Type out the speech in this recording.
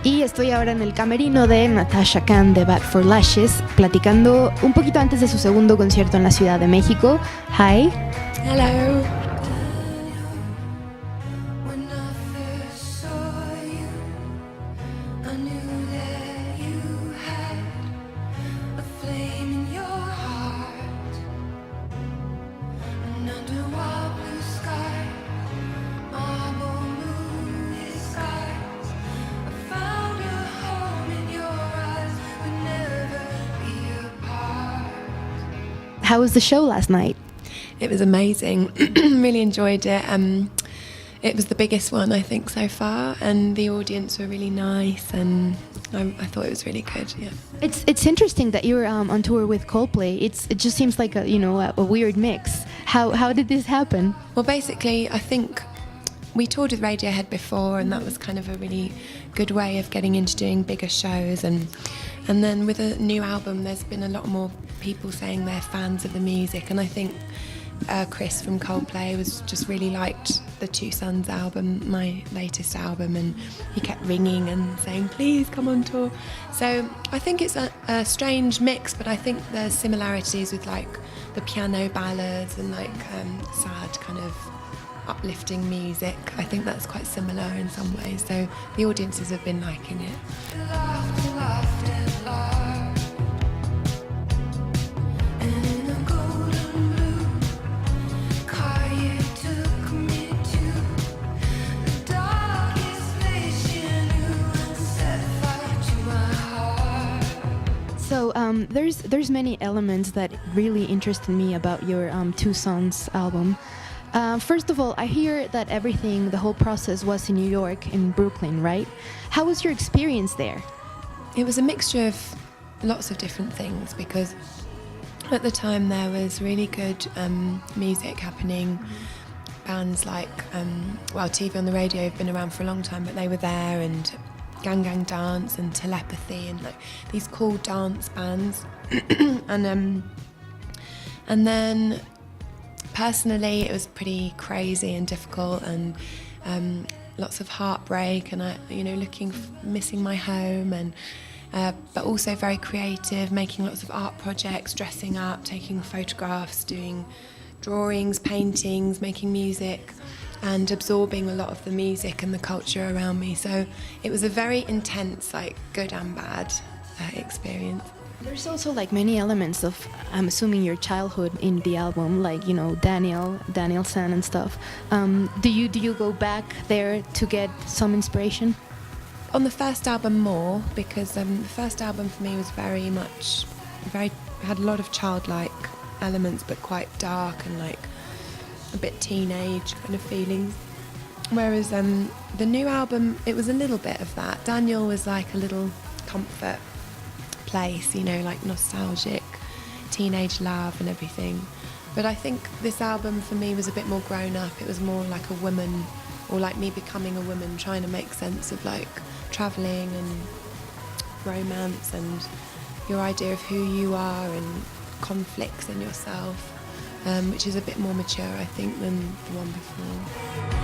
Y estoy ahora en el camerino de Natasha Khan de Back for Lashes, platicando un poquito antes de su segundo concierto en la Ciudad de México. Hi. Hello. How was the show last night? It was amazing. Really enjoyed it. It was the biggest one, I think, so far, and the audience were really nice, and I thought it was really good. Yeah. It's interesting that you're on tour with Coldplay. It just seems like a weird mix. How did this happen? Well, basically, I think we toured with Radiohead before, and that was kind of a really good way of getting into doing bigger shows, and then with a new album, there's been a lot more people saying they're fans of the music, and I think Chris from Coldplay was just really liked the Two Sons album, my latest album, and he kept ringing and saying, please come on tour. So I think it's a strange mix, but I think there's similarities with like the piano ballads and like sad kind of uplifting music. I think that's quite similar in some ways, so the audiences have been liking it. So there's many elements that really interested me about your Two Sons album. First of all, I hear that the whole process was in New York, in Brooklyn, right? How was your experience there? It was a mixture of lots of different things, because at the time there was really good music happening. Bands like, TV on the Radio have been around for a long time, but they were there, and Gang Gang Dance and Telepathy and like these cool dance bands. and then personally it was pretty crazy and difficult, and lots of heartbreak, and missing my home, and but also very creative, making lots of art projects, dressing up, taking photographs, doing drawings, paintings, making music, and absorbing a lot of the music and the culture around me. So it was a very intense, like good and bad experience. There's also like many elements of, I'm assuming, your childhood in the album, like Daniel San and stuff. Do you go back there to get some inspiration? On the first album more, because the first album for me was had a lot of childlike elements, but quite dark and like a bit teenage kind of feelings. Whereas the new album, it was a little bit of that. Daniel was like a little comfort place, like nostalgic, teenage love and everything. But I think this album for me was a bit more grown up. It was more like a woman, or like me becoming a woman, trying to make sense of like travelling and romance and your idea of who you are and conflicts in yourself, which is a bit more mature, I think, than the one before.